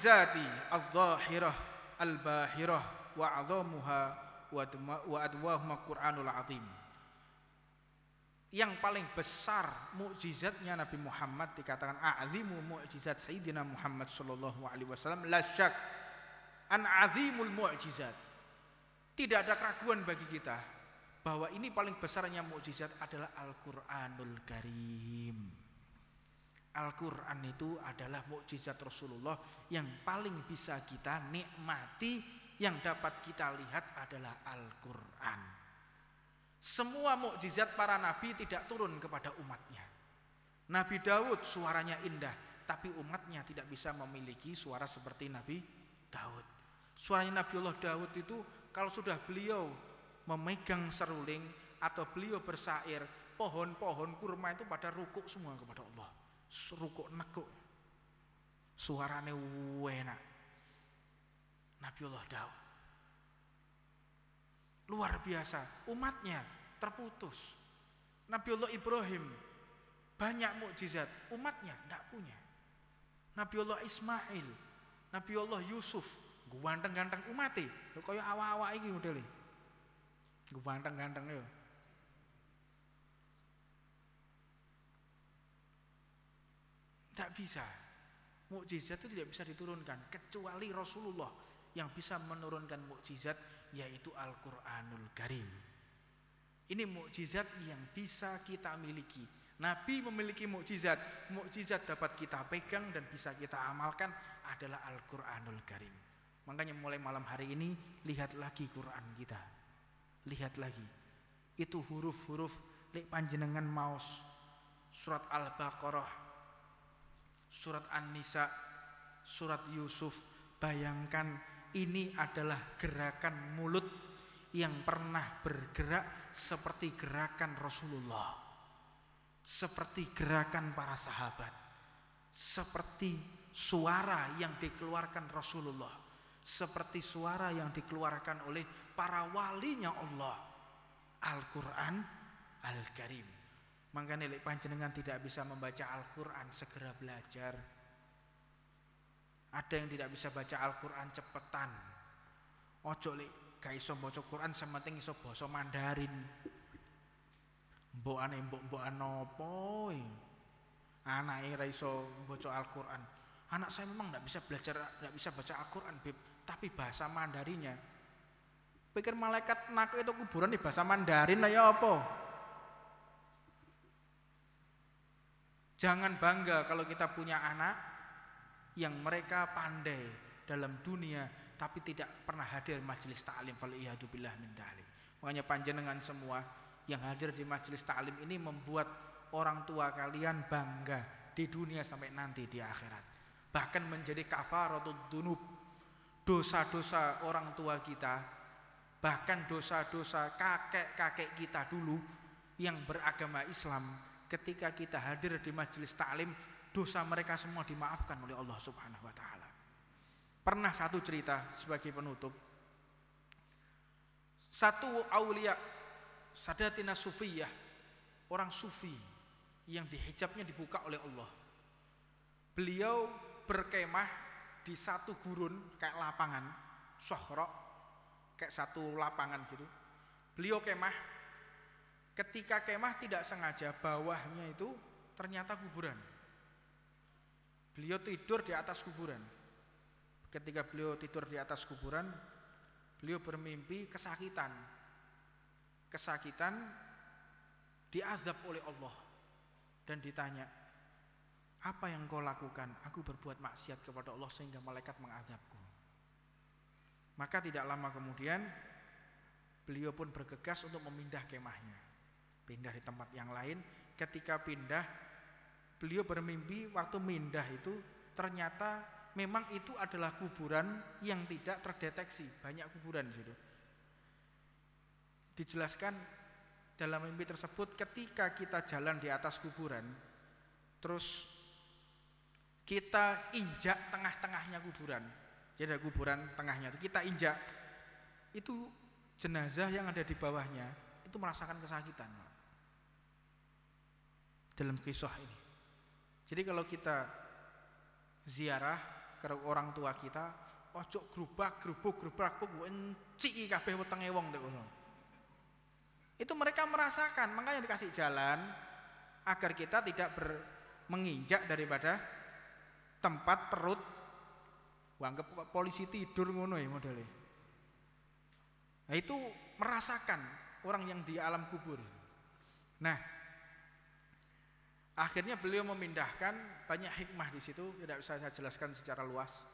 mu'jizati adh-dhahirah al-bahirah wa 'adhamuha wa adwahuma Qur'anul 'azim. Yang paling besar mukjizatnya Nabi Muhammad dikatakan a'zimu mukjizat Sayyidina Muhammad sallallahu alaihi wasallam la syak an 'azimul mukjizat. Tidak ada keraguan bagi kita bahwa ini paling besarnya mukjizat adalah Al-Qur'anul Karim. Al-Qur'an itu adalah mukjizat Rasulullah yang paling bisa kita nikmati, yang dapat kita lihat adalah Al-Qur'an. Semua mukjizat para nabi tidak turun kepada umatnya. Nabi Daud suaranya indah, tapi umatnya tidak bisa memiliki suara seperti Nabi Daud. Suaranya Nabiullah Daud itu kalau sudah beliau memegang seruling atau beliau bersair, pohon-pohon kurma itu pada rukuk semua kepada Allah. Rukuk nekuk. Suaranya enak. Nabiullah Daud. Luar biasa, umatnya terputus. Nabiullah Ibrahim banyak mukjizat, umatnya tidak punya. Nabiullah Ismail, Nabiullah Yusuf, ganteng-ganteng umate, kaya awak-awak iki modele. Ganteng-ganteng yo. Tidak bisa. Mukjizat itu tidak bisa diturunkan kecuali Rasulullah yang bisa menurunkan mukjizat, yaitu Al-Qur'anul Karim. Ini mukjizat yang bisa kita miliki. Nabi memiliki mukjizat, mukjizat dapat kita pegang dan bisa kita amalkan adalah Al-Qur'anul Karim. Makanya mulai malam hari ini lihat lagi Quran kita. Lihat lagi. Itu huruf-huruf lek panjenengan maos surat Al-Baqarah, surat An-Nisa, surat Yusuf, bayangkan ini adalah gerakan mulut yang pernah bergerak seperti gerakan Rasulullah, seperti gerakan para sahabat, seperti suara yang dikeluarkan Rasulullah, seperti suara yang dikeluarkan oleh para walinya Allah. Al-Quran Al-Karim. Makanya lek panjenengan tidak bisa membaca Al-Quran, segera belajar. Ada yang tidak bisa baca Al-Quran cepetan. Ojo lek gak iso baca Quran sementing iso basa Mandarin. Mbokane mbok-mbokan nopo? Anake ra iso baca Al-Quran. Anak saya memang tidak bisa belajar, tidak bisa baca Al-Quran, Beb, tapi bahasa Mandarinnya. Pikir malaikat nak itu kuburan di bahasa Mandarin lah ya apa? Jangan bangga kalau kita punya anak yang mereka pandai dalam dunia tapi tidak pernah hadir majelis ta'lim, faliyadu billah min dzalik. Makanya panjenengan semua yang hadir di majelis ta'lim ini membuat orang tua kalian bangga di dunia sampai nanti di akhirat. Bahkan menjadi kafaratud dzunub, dosa-dosa orang tua kita, bahkan dosa-dosa kakek-kakek kita dulu yang beragama Islam, ketika kita hadir di majelis ta'lim, dosa mereka semua dimaafkan oleh Allah Subhanahu wa taala. Pernah satu cerita sebagai penutup. Satu aulia Sadatina Sufiyah, orang sufi yang dihijabnya dibuka oleh Allah. Beliau berkemah di satu gurun kayak lapangan, sohro, kayak satu lapangan gitu. Beliau kemah, ketika kemah tidak sengaja bawahnya itu ternyata kuburan. Beliau tidur di atas kuburan. Ketika beliau tidur di atas kuburan, beliau bermimpi kesakitan. Kesakitan, diazab oleh Allah dan ditanya, apa yang kau lakukan? Aku berbuat maksiat kepada Allah sehingga malaikat mengazabku. Maka tidak lama kemudian beliau pun bergegas untuk memindah kemahnya, pindah di tempat yang lain. Ketika pindah, beliau bermimpi waktu mindah itu ternyata memang itu adalah kuburan yang tidak terdeteksi, banyak kuburan di situ. Dijelaskan dalam mimpi tersebut, ketika kita jalan di atas kuburan, terus kita injak tengah-tengahnya kuburan, jadi ada kuburan tengahnya itu kita injak, itu jenazah yang ada di bawahnya itu merasakan kesakitan dalam kisah ini. Jadi kalau kita ziarah ke karo orang tua kita, ojo grubak enciki kabeh wetenge wong nek ngono. Itu mereka merasakan, makanya dikasih jalan agar kita tidak menginjak daripada tempat perut. Anggap polisi tidur ngono ya modelnya. Nah, itu merasakan orang yang di alam kubur. Nah, akhirnya beliau memindahkan, banyak hikmah di situ, tidak bisa saya jelaskan secara luas.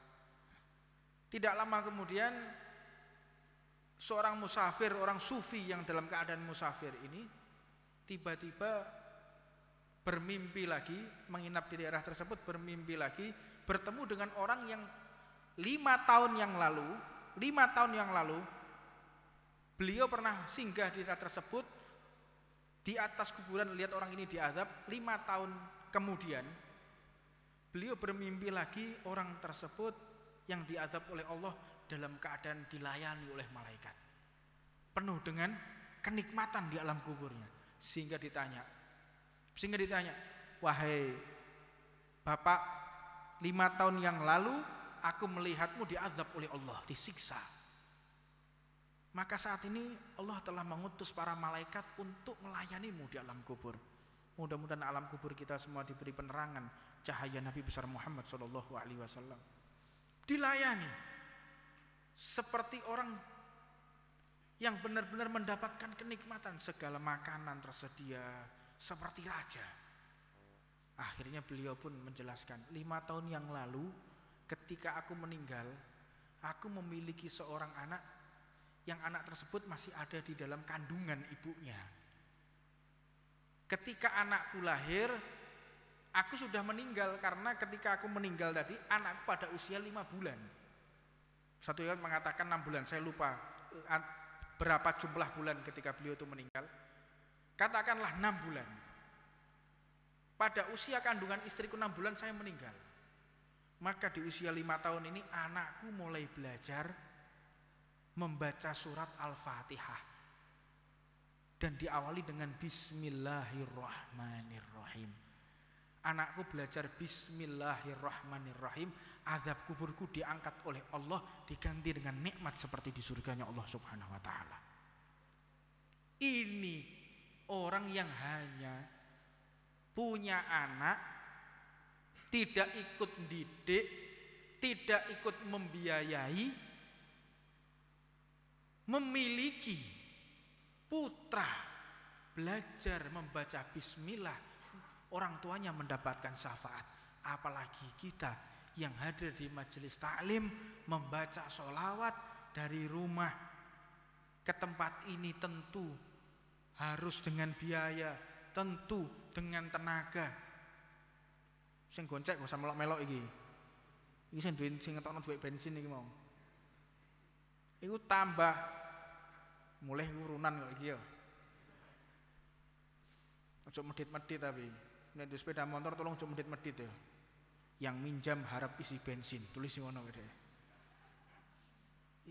Tidak lama kemudian seorang musafir, orang sufi yang dalam keadaan musafir ini tiba-tiba bermimpi lagi, menginap di daerah tersebut, bermimpi lagi bertemu dengan orang yang 5 tahun yang lalu beliau pernah singgah di daerah tersebut, di atas kuburan lihat orang ini diazab. 5 tahun kemudian beliau bermimpi lagi orang tersebut yang diazab oleh Allah dalam keadaan dilayani oleh malaikat, penuh dengan kenikmatan di alam kuburnya. Sehingga ditanya, wahai Bapak, 5 tahun yang lalu aku melihatmu diazab oleh Allah, disiksa. Maka saat ini Allah telah mengutus para malaikat untuk melayanimu di alam kubur. Mudah-mudahan alam kubur kita semua diberi penerangan cahaya Nabi besar Muhammad SAW. Dilayani seperti orang yang benar-benar mendapatkan kenikmatan, segala makanan tersedia seperti raja. Akhirnya beliau pun menjelaskan, 5 tahun yang lalu ketika aku meninggal, aku memiliki seorang anak yang anak tersebut masih ada di dalam kandungan ibunya. Ketika anakku lahir, aku sudah meninggal, karena ketika aku meninggal tadi anakku pada usia 5 bulan. Satu riwayat mengatakan 6 bulan, saya lupa berapa jumlah bulan ketika beliau itu meninggal. Katakanlah 6 bulan. Pada usia kandungan istriku 6 bulan saya meninggal. Maka di usia 5 tahun ini anakku mulai belajar membaca surat Al-Fatihah dan diawali dengan Bismillahirrahmanirrahim. Anakku belajar Bismillahirrahmanirrahim, azab kuburku diangkat oleh Allah, diganti dengan nikmat seperti di surganya Allah Subhanahu wa taala. Ini orang yang hanya punya anak, tidak ikut didik, tidak ikut membiayai, memiliki putra belajar membaca bismillah, orang tuanya mendapatkan syafaat. Apalagi kita yang hadir di majelis taklim membaca sholawat dari rumah ke tempat ini, tentu harus dengan biaya, tentu dengan tenaga. Sing goncek gak usah melok-melok iki. Iki sing duwe sing ngetokno duit bensin iki mau. Iku tambah mulai urunan kok iki ya. Ojo medit-medit tapi. Nek di sepeda motor tolong ojo medit-medit ya. Yang minjam harap isi bensin, tulis ngono wae.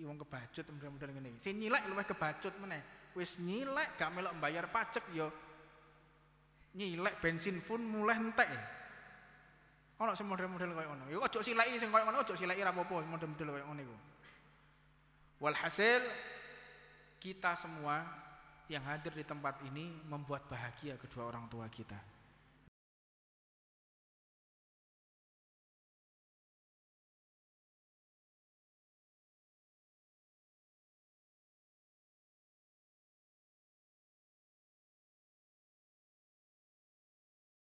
Iki wong kebacut model-model ngene. Sing nyilek luwih kebacut meneh. Wis nyilek gak melok bayar pajak ya. Nyilek bensin pun mulai entek. Ono sing model-model koyo ngono. Ya ojo sileki sing koyo ngono, ojo sileki ra apa-apa model-model koyo ngono iku. Walhasil kita semua yang hadir di tempat ini membuat bahagia kedua orang tua kita.